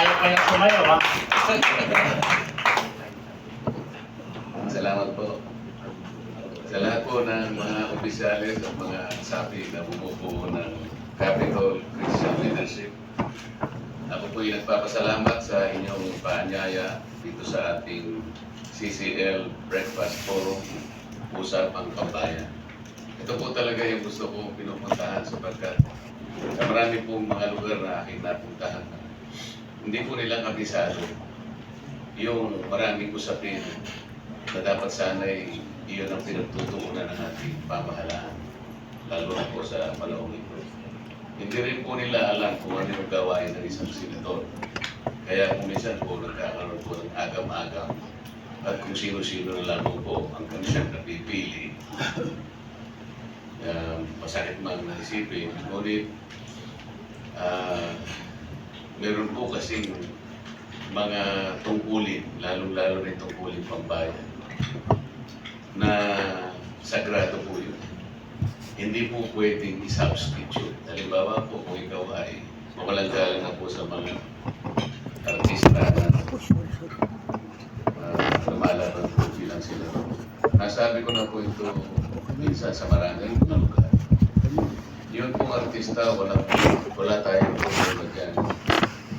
Ayaw pa yung sumayo, ha? Salamat po. Sa lahat po ng mga opisyalis at mga sapi na bumubuo ng Capitol Christian Leadership. Ako po ay nagpapasalamat sa inyong paanyaya dito sa ating CCL Breakfast Forum, Usapang Pambayan. Ito po talaga yung gusto kong pinupuntahan sapagkat sa marami pong mga lugar na aking napuntahan, hindi po nilang kabisado yung maraming usapin na dapat sana'y iyon ang pinagtutuunan ng ating pamahalaan, lalo na po sa panahon ito. Hindi rin po nila alam kung ano yung gawain ng isang senador. Kaya kung minsan po nagkakaroon po ng agam-agam at kung sino-sino na lang po ang kanyang napipili. Masakit man na isipin, ngunit meron po kasing mga tungkulin, lalong-lalo na tungkulin pambayan, na sagrado po yun. Hindi po pwedeng i-substitute. Halimbawa po, kung ikaw ay mawalang-galang na po sa mga artista na lumalaban po bilang sila. Nasabi ko na po ito minsan sa maraming lugar. Yun pong artista, wala tayong problema dyan.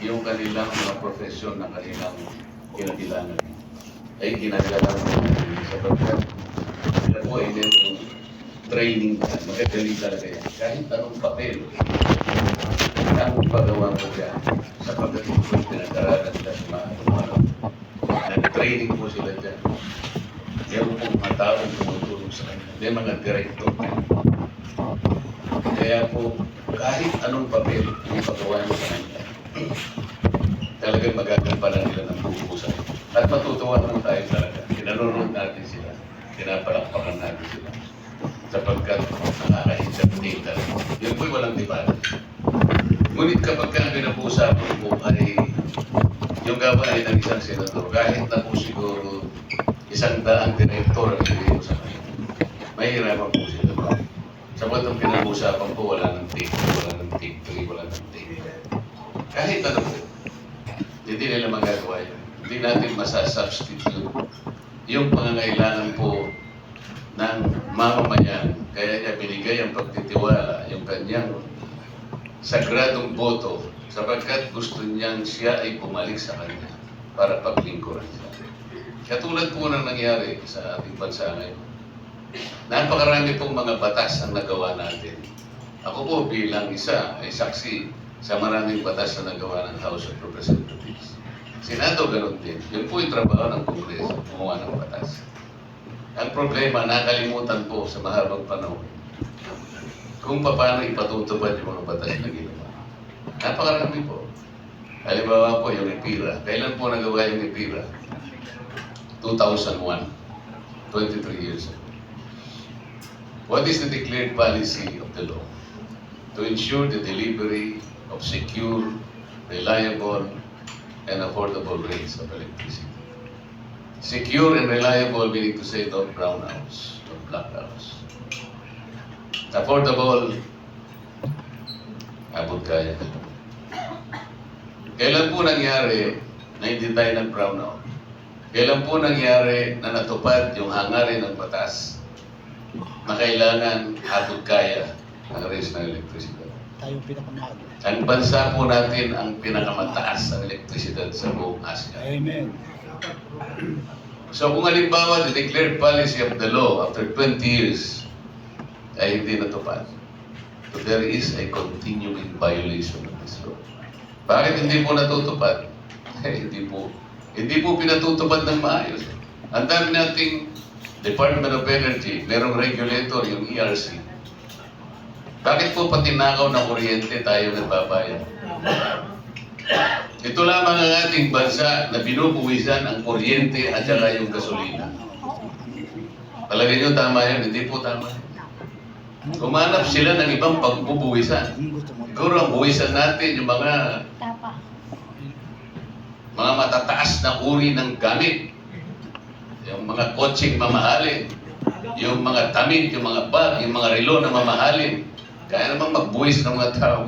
Yung kanilang mga profesyon na kanilang kinatilangan ay ginagalang sapagkat sila po ay merong training ka, magagaling talaga yan. Kahit anong papel, ang pagawa mo yan, sapagkat ito po yung pinag-aralan nila sa mga araw. Nag-training po sila dyan. Meron pong mga taong tumutulong sa kanila. May mga director na. Kaya po, kahit anong papel yung pagawa mo sa kanila, talagang magagampanan nila ng bubusan. At matutuwa naman tayo talaga. Pinanonood natin sila. Pinapalakpakan natin sila. Sapagkat nakakahitsap din talaga. Yun po'y walang debate. Ngunit kapag ka pinapusapan po ay yung gawain ng isang senador, kahit na po siguro 100 direktor ang ibigay mo sa kanila, mahirapan po sila. Sapat ang pinapusapan po, wala ng take, wala ng take 3, wala ng take. Kahit ano po, hindi nila magagawa yun. Hindi natin masasubstitute yung pangangailangan po ng mamamayan. Kaya niya binigay ang pagtitiwala, yung kanyang sagradong boto, sapagkat gusto niyang siya ay bumalik sa kanya para paglingkuran siya. Katulad po ng nangyari sa ating bansa ngayon. Napakarami pong mga batas ang nagawa natin. Ako po bilang isa ay saksi sa maraming batas na nagawa ng House of Representatives. Senado ganun din. Yun po yung trabaho ng Kongreso, gumawa ng batas. Ang problema, nakalimutan po sa mahabang panahon kung paano ipatutupad yung mga batas na ginawa. Napakarami po. Halimbawa po yung EPIRA. Kailan po nagawa yung EPIRA? 2001. 23 years ago. What is the declared policy of the law? To ensure the delivery of secure, reliable, and affordable rates of electricity. Secure and reliable meaning to say not brownouts, not blackouts. Affordable, abot kaya. Kailan po nangyari na hindi tayo nag-brownout? Kailan po nangyari na natupad yung hangarin ng batas na kailangan abot kaya ang rates ng elektrisidad? Tayo pinakamahal. Ang bansa po natin ang pinakamataas ng elektrisidad sa buong Asia. Amen. So kung halimbawa the declared policy of the law after 20 years ay hindi natupad, so there is a continuing violation of this law. Bakit hindi po natutupad? Hindi po pinatutupad ng maayos. Ang dami nating Department of Energy, merong regulator, yung ERC. Bakit po pati nakaw ng kuryente tayo nagbabayad? Ito lamang ang ating bansa na binubuwisan ang kuryente at saka yung gasolina. Palagay nyo tama yan, hindi po tama. Kumanap sila ng ibang pagbubuwisan. Siguro ang buwisan natin yung mga matataas na uri ng gamit. Yung mga kotseng mamahalin. Yung mga damit, yung mga bag, yung mga relo na mamahalin. Kaya naman magbuwis ng mga tao.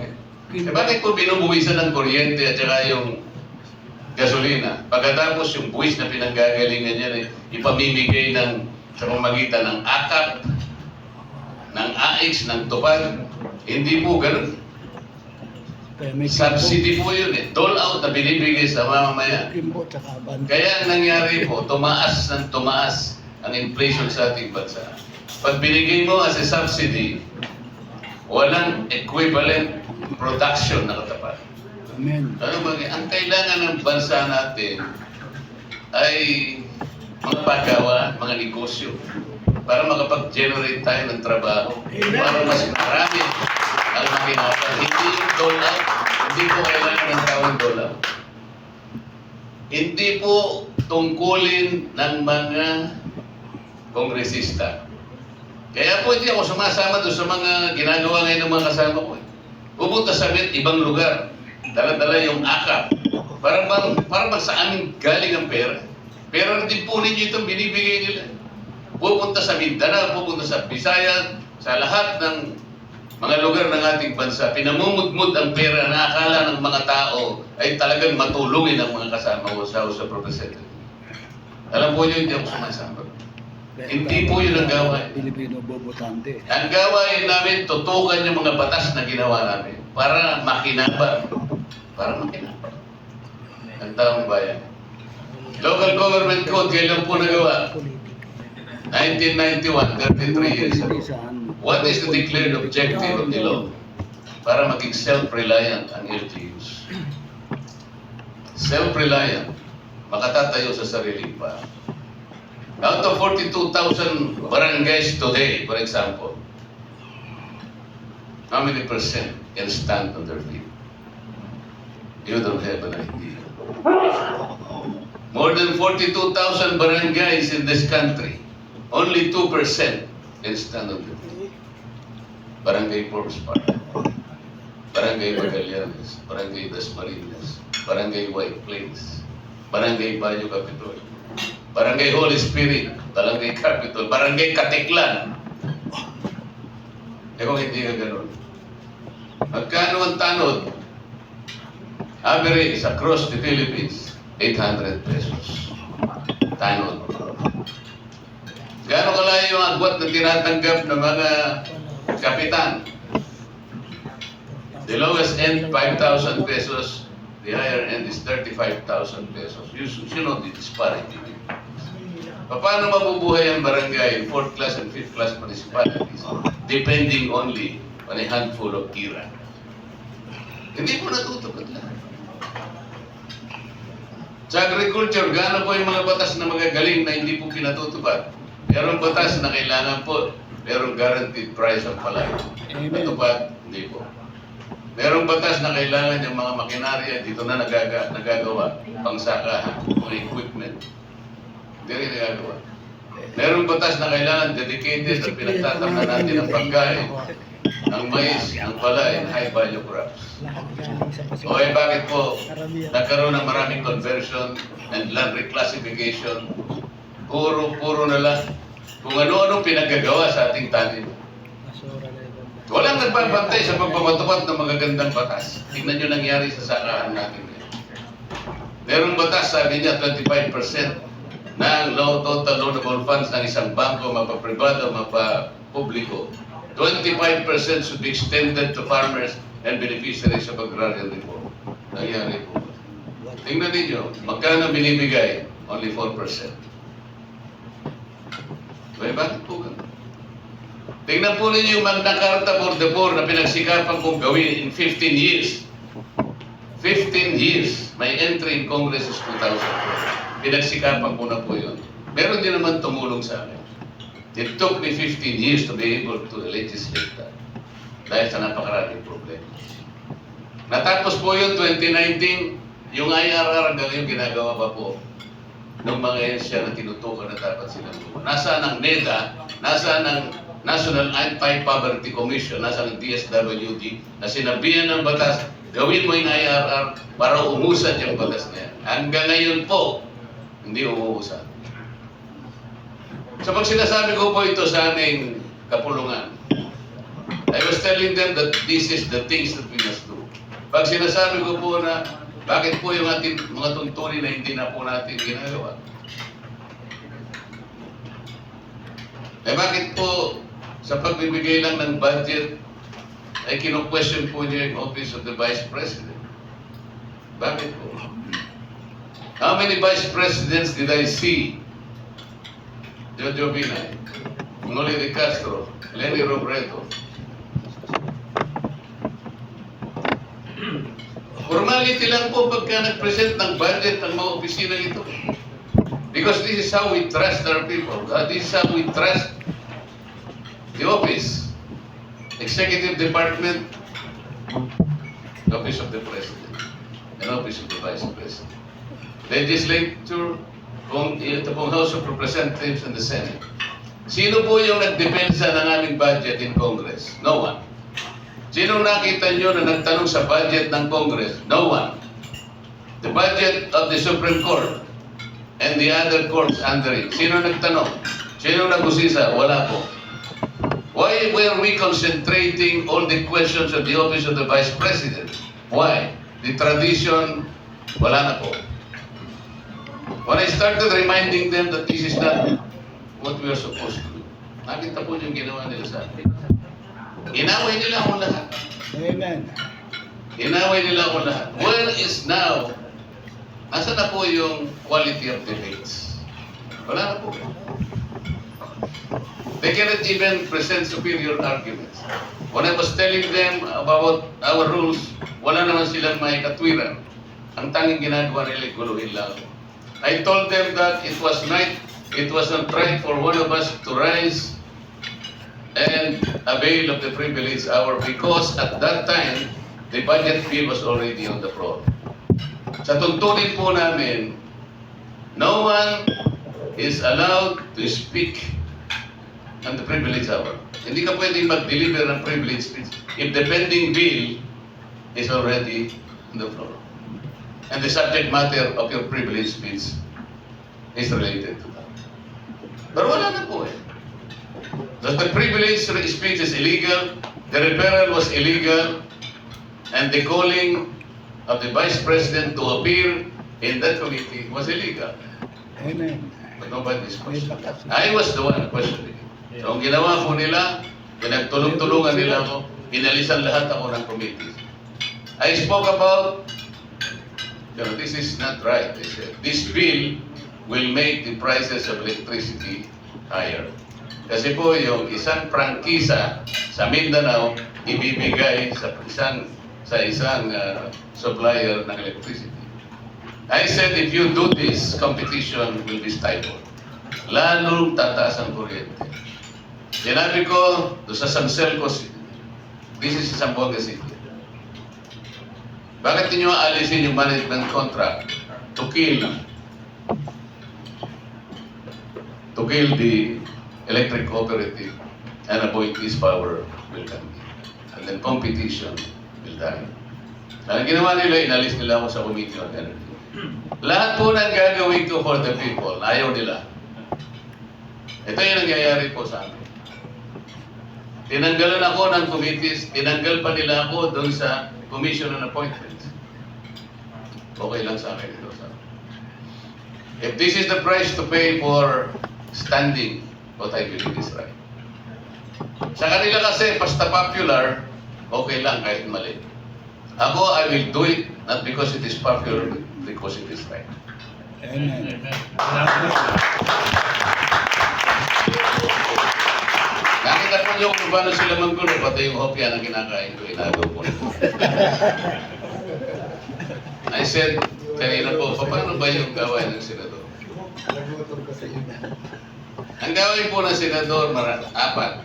Eh bakit po binubuwisan ng kuryente at saka yung gasolina. Pagkatapos yung buwis na pinanggagalingan niya, ipamimigay sa pamamagitan ng AKAP, ng AX, ng TUPAD. Hindi po ganun. Subsidy po yun eh. Dole out na binibigay sa mamamayan. Kaya ang nangyari po, tumaas ng tumaas ang inflation sa ating bansa. Pag binigay mo as a subsidy, walang equivalent production na katapat. Amen. Ano ba? Ang kailangan ng bansa natin ay mga paggawa, mga negosyo para makapag-generate tayo ng trabaho. Para mas marami ang makinapa. Hindi yung dole out. Hindi po kailangan ng tawang dole out. Hindi po tungkulin ng mga kongresista. Kaya po hindi ako sumasama doon sa mga ginagawa ngayon ng mga kasama ko. Pupunta sa ibang lugar. Dala-dala yung AKAP. Para bang sa amin galing ang pera. Pera din po ninyo itong binibigay nila. Pupunta sa Mindanao, pupunta sa Visayas, sa lahat ng mga lugar ng ating bansa, pinamumudmud ang pera na akala ng mga tao ay talagang matulungin ang mga kasama ko sa House of Representatives. Alam po nyo, hindi ako sumasama. Hindi po yun ang gawain. Pilipino bobotante. Ang gawain namin, tutukan yung mga batas na ginawa namin para makinabang. Para makinabang. Ang taong bayan. Local Government Code, kailan po nagawa? 1991, 33 years ago. What is the declared objective of the law? Para maging self-reliant ang LGUs. Self-reliant, makatatayo sa sariling pa. Out of 42,000 barangays today, for example, how many percent can stand on their feet? You don't have an idea. More than 42,000 barangays in this country, only 2% can stand on their feet. Barangay Forbes Park, Barangay Magallanes, Barangay Dasmariñas, Barangay White Plains, Barangay Bayo Capitol, Barangay Holy Spirit, Barangay Capitol, Barangay Katiklan. Kung hindi ka ganun. Magkano ang tanod? Average across the Philippines, 800 pesos. Tanod. Gaano kalayo yung agwat na tinatanggap ng mga kapitan? The lowest end, 5,000 pesos. The higher end is 35,000 pesos. You know the disparity. Paano mabubuhay ang barangay, 4th class and 5th class municipalities, depending only on a handful of tira? Hindi po natutupad lahat. Sa agriculture, gaano po yung mga batas na magagaling na hindi po pinatutupad? Merong batas na kailangan po, merong guaranteed price of palay. Natupad? Hindi po. Merong batas na kailangan yung mga makinarya dito na nagagawa, pangsakahan, mga equipment. Hindi rin nagagawa. Merong batas na kailangan dedicated at pinagtatamnan natin ang pagkain, ang mais, ang palay, high value crops. O bakit po nagkaroon ng maraming conversion and land reclassification? Puro na lang kung ano-anong pinagagawa sa ating tanim. Walang nagbabantay sa pagpamatupad ng magagandang batas. Tingnan nyo nangyari sa sakahan natin. Merong batas, sabi niya, 25% ng total loanable funds ng isang bangko, mapapribado, mapapubliko. 25% should be extended to farmers and beneficiaries of agrarian reform. Nangyari po. Tingnan ninyo, magkano binibigay? Only 4%. Bakit po ganun? Tingnan po ninyo yung Magna Carta for the Poor na pinagsikapan kong gawin in 15 years. 15 years. My entry in Congress is 2004. Pinagsikapan ko na po yun. Meron din naman tumulong sa akin. It took me 15 years to be able to legislate that. Dahil sa napakaraming problema. Natapos po yun 2019, yung IRR hanggang yung ginagawa pa po ng mga ehensya na tinutukan na dapat silang gumawa. Nasaan ang NEDA, nasaan ang National Anti-Poverty Commission, nasaan ang DSWD, na sinabihan ng batas, gawin mo yung IRR para umusad yung batas na yan. Hanggang ngayon po, hindi umuusad. So pag sinasabi ko po ito sa aming kapulungan, I was telling them that this is the things that we must do. Pag sinasabi ko po na Bakit po yung ating mga tuntunin na hindi na po natin ginagawa? Bakit po sa pagbibigay lang ng budget ay kino-question po niyo yung Office of the Vice President? Bakit po? How many Vice Presidents did I see? Jojo Binay, Noli de Castro, Lenny Robredo. Formality lang po pagka nag-present ng budget ng mga opisina ito. Because this is how we trust our people. This is how we trust the office, executive department, the office of the president, and office of the vice president. Legislature, ito pong House of Representatives and the Senate. Sino po yung nagdepensa ng aming budget in Congress? No one. Sino nakita nyo na nagtanong sa budget ng Congress? No one. The budget of the Supreme Court and the other courts under it. Sino nagtanong? Sino nag-usisa? Wala po. Why were we concentrating all the questions of the office of the Vice President? Why? The tradition, wala na po. When I started reminding them that this is not what we are supposed to do, nakita po yung ginawa nila sa akin. Inaway nila ako lahat. Amen. Inaway nila ako lahat. Where is now, asa na po yung quality of debates? Wala na po. They cannot even present superior arguments. When I was telling them about our rules, wala naman silang may katwiran. Ang tanging ginagawa nila, guluhin lang. I told them that it was not right for one of us to rise and avail of the privilege hour because at that time, the budget bill was already on the floor. Sa tuntunin po namin, no one is allowed to speak on the privilege hour. Hindi ka pwedeng mag-deliver ng privilege speech if the pending bill is already on the floor. And the subject matter of your privilege speech is related to that. Pero wala na po eh. That the privilege speech is illegal, the referral was illegal, and the calling of the Vice President to appear in that committee was illegal. Amen. But nobody is questioning. I was the one questioning. So ang ginawa ko nila, pinagtulong-tulungan nila ako, inalisan lahat ako ng committee. I spoke about, this is not right, they said. This bill will make the prices of electricity higher. Kasi po yung isang prangkisa sa Mindanao ibibigay sa isang supplier ng electricity. I said if you do this, competition will be stifled. Lalong tataas ang kuryente. Sinabi ko doon sa San Celco, this is Zamboanga City. Bakit niyo alisin yung management contract to kill the electric cooperative and avoid this power will come in. And then competition will die. Ang ginawa nila, inalis nila ako sa Committee on Energy. Lahat po ng gagawin ko for the people, ayaw nila. Ito yung nangyayari po sa amin. Tinanggalan ako ng committees, tinanggal pa nila ako doon sa Commission on Appointments. Okay lang sa akin ito. If this is the price to pay for standing, what I believe is right. Sa kanila kasi, basta popular, okay lang kahit mali. Ako, I will do it not because it is popular, because it is right. Amen. Nakita po niyo kung paano sila manggulo, pati yung hopya na kinakain ko, inagaw ko nito. I said, kanina po, paano ba yung gawain ng senador? Ang gawin po ng senador, apat.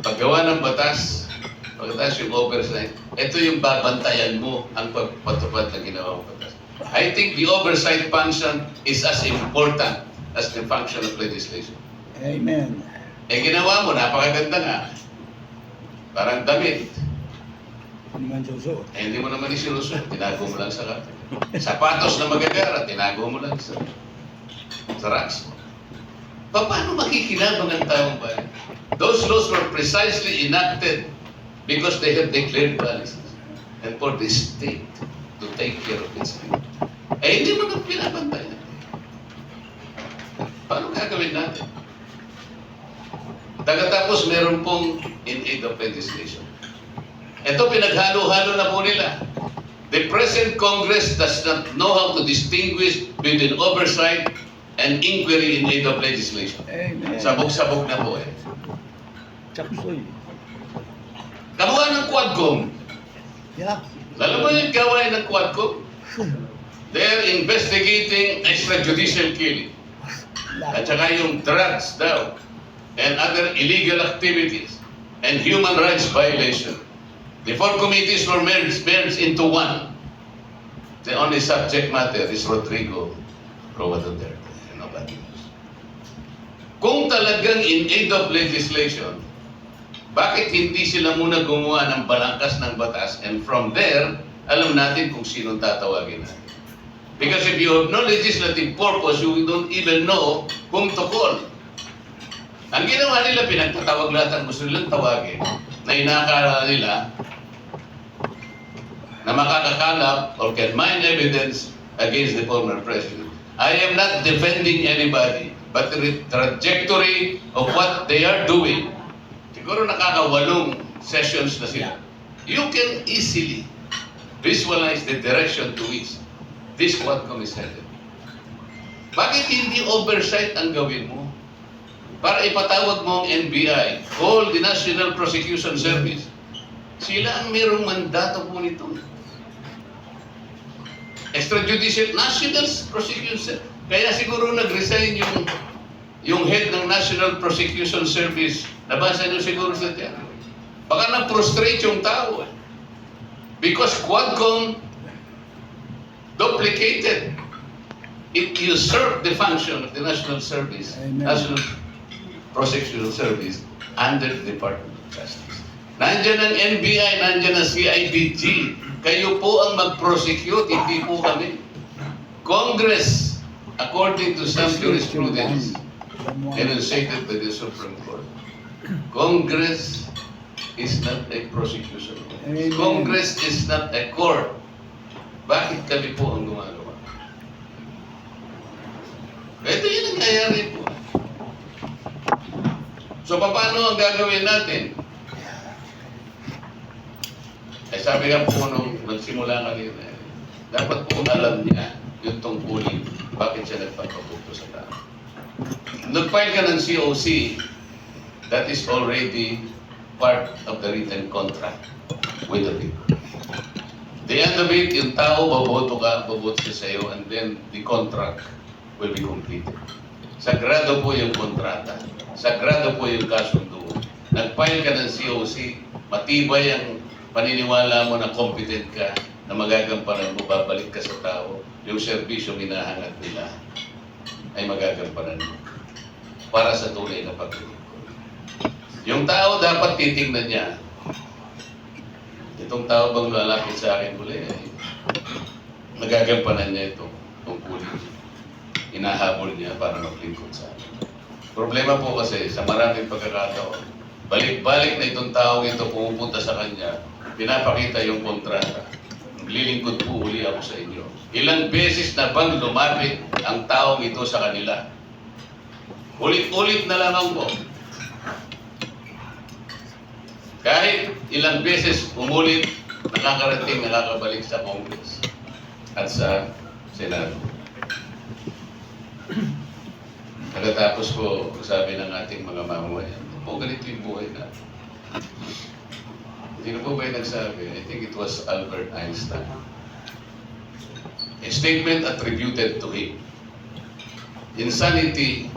Paggawa ng batas, pagkatapos yung oversight, ito yung babantayan mo ang pagpatupad ng ginawang batas. I think the oversight function is as important as the function of legislation. Amen. Eh ginawa mo, napakaganda nga. Parang damit. Hindi man susuot. Eh hindi mo naman isinusunod, tinago mo lang sa kata. Sapatos na magagara, tinago mo lang sa racks. Paano makikinabang ang taong bayan? Those laws were precisely enacted because they have declared policies and for the state to take care of its needs. Eh, hindi mo na pinabantayan. Paano gagawin natin? Pagkatapos meron pong in aid of legislation. Ito pinaghalo-halo na po nila. The present Congress does not know how to distinguish between oversight and inquiry in aid of legislation. Amen. Sabog-sabog na po eh. Chapsoy. Kamuha ng Quadcom. Yeah. Alam mo yung gawain ng Quadcom? They're investigating extrajudicial killing. At saka yung drugs daw. And other illegal activities. And human rights violation. The four committees were merged into one. The only subject matter is Rodrigo Roa Duterte. And nobody else. Kung talagang in aid of legislation, bakit hindi sila muna gumawa ng balangkas ng batas, and from there, alam natin kung sinong tatawagin natin. Because if you have no legislative purpose, you don't even know whom to call. Ang ginawa nila, pinagtatawag lahat ang gusto nilang tawagin, na inakala nila na makakakalap or can mine evidence against the former president. I am not defending anybody, but the trajectory of what they are doing, siguro nakakawalong sessions na sila. You can easily visualize the direction to which this Quadcom is headed. Bakit hindi oversight ang gawin mo? Para ipatawag mo ang NBI, all the National Prosecution Service. Sila ang mayroong mandato po nito. Extrajudicial National Prosecution. Kaya siguro nag-resign yung head ng National Prosecution Service. Nabasa niyo siguro sa tiyan. Baka na-frustrate yung tao. Because Quadcom duplicated. It usurped the function of the National Service, Amen. National Prosecution Service under the Department of Justice. Nandiyan ang NBI, nandiyan ang CIDG. Kayo po ang mag-prosecute, hindi po kami. Congress, according to some jurisprudence, enunciated by the Supreme Court, Congress is not a prosecution. Amen. Congress is not a court. Bakit kami po ang gumagawa? Ito yung nangyayari po. So, paano ang gagawin natin? Eh, sabi nga po nung nagsimula kanina, dapat po alam niya yung tungkulin, bakit siya nagpapabukto sa tao. Nag-file ka ng COC, that is already part of the written contract with the people. The end of it, yung tao, baboto siya sa'yo, and then the contract will be completed. Sagrado po yung kontrata. Sagrado po yung kasundo. Nag-file ka ng COC, matibay ang paniniwala mo na competent ka, na magagampanan mo, babalik ka sa tao, yung serbisyo minahangad nila ay magagampanan mo para sa tunay na paglilingkod. Yung tao dapat titingnan niya, itong tao bang lalapit sa akin muli, magagampanan niya itong tungkulin. Hinahabol niya para maglingkod sa akin. Problema po kasi, sa maraming pagkakataon, balik-balik na itong tao ito pumupunta sa kanya, pinapakita yung kontrata. Maglilingkod po uli ako sa inyo. Ilang beses na bang lumapit ang taong ito sa kanila? Ulit-ulit na lamang po. Kahit ilang beses umulit, nakakarating, nakakabalik sa Congress at sa Senado. Pagkatapos po, sabi ng ating mga mamamayan, po ganito yung buhay natin. Hindi na po ba yung nagsabi? I think it was Albert Einstein. A statement attributed to him. Insanity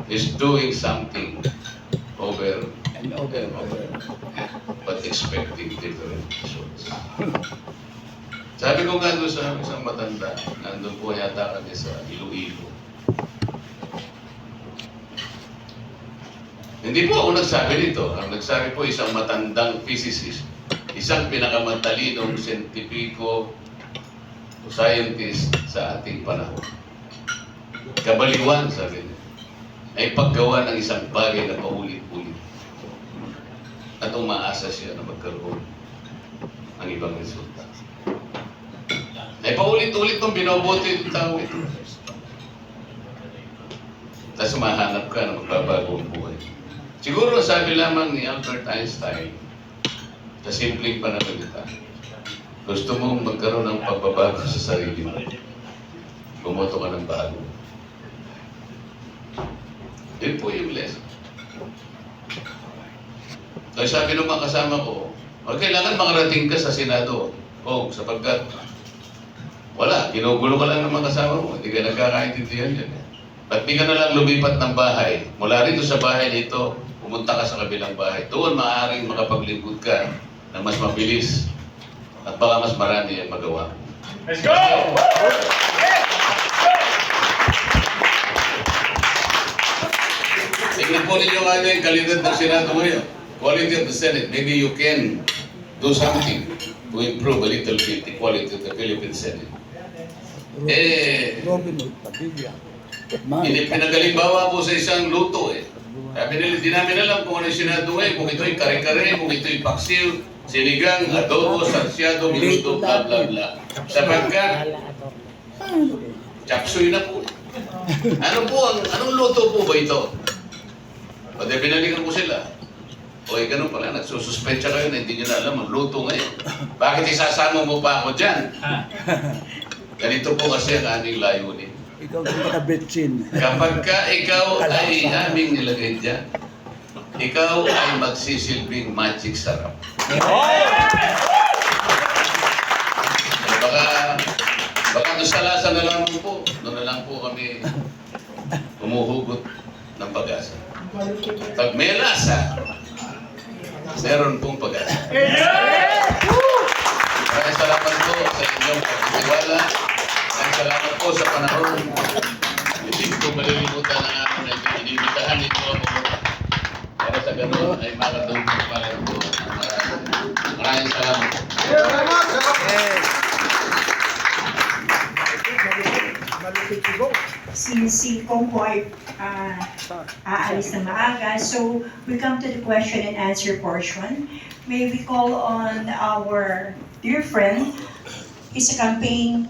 is doing something over and over. but expecting different results. Sabi ko nga doon sa isang matanda, nandun po yata kami sa Iloilo. Hindi po ako nagsabi nito. Ang nagsabi po isang matandang physicist, isang pinakamatalinong siyentipiko o scientist sa ating panahon. Kabaliwan, sabi niya, ay paggawa ng isang bagay na paulit-ulit. At umaasa siya na magkaroon ang ibang resulta. Eh, paulit-ulit nung binoboto yung tao ito. Tapos mahanap ka na magbabago ang buhay. Siguro sabi lamang ni Albert Einstein, sa simpleng pananalita, gusto mong magkaroon ng pagbabago sa sarili mo, bumoto ka ng bago. Yun po yung lesson. Kaya sabi ng mga kasama ko, kailangan makarating ka sa Senado. Sapagkat wala, ginugulo ka lang ng mga kasama mo, hindi ka nagkakaintindihan yan. Ba't di ka na lang lumipat ng bahay? Mula rito sa bahay nito, pumunta ka sa kabilang bahay. Doon maaaring makapaglingkod ka na mas mabilis at baka mas marami ang magawa. Let's go! Tingnan po ninyo nga yung kalidad ng Senado ngayon. Quality of the Senate. Maybe you can do something to improve a little bit the quality of the Philippine Senate. Robin Hood Padilla. Pinagalimbawa po sa isang luto eh. Sabi nila, di namin alam kung ano yung Senado ngayon, kung ito'y kare-kare, kung ito'y paksiw, sinigang, adobo, sarsyado, minuto, bla bla bla. Sapagkat, chapsuy na po. Anong luto po ba ito? O di binalikan ko sila. O ganun pala, nagsususpensya kayo na hindi nyo na alam ang luto ngayon. Bakit isasama mo pa ako dyan? Ganito po kasi ang aming layunin. Ikaw ang nakabetsin. Kapag ka ikaw ay aming nilagay dyan, ikaw ay magsisilbing magic sarap. Baka doon sa lasa na lang po, doon na lang po kami humuhugot ng pag-asa. Pag may lasa, meron pong pag-asa. Maraming salamat po sa inyong pagtitiwala. Maraming salamat po sa panahon. Hindi ko malilimutan ang aking inibitahan nito ako para sa ganoon ay makatulong para po. Maraming salamat. Si Kongko ay aalis na maaga. So, we come to the question and answer portion. May we call on our dear friend, is a campaign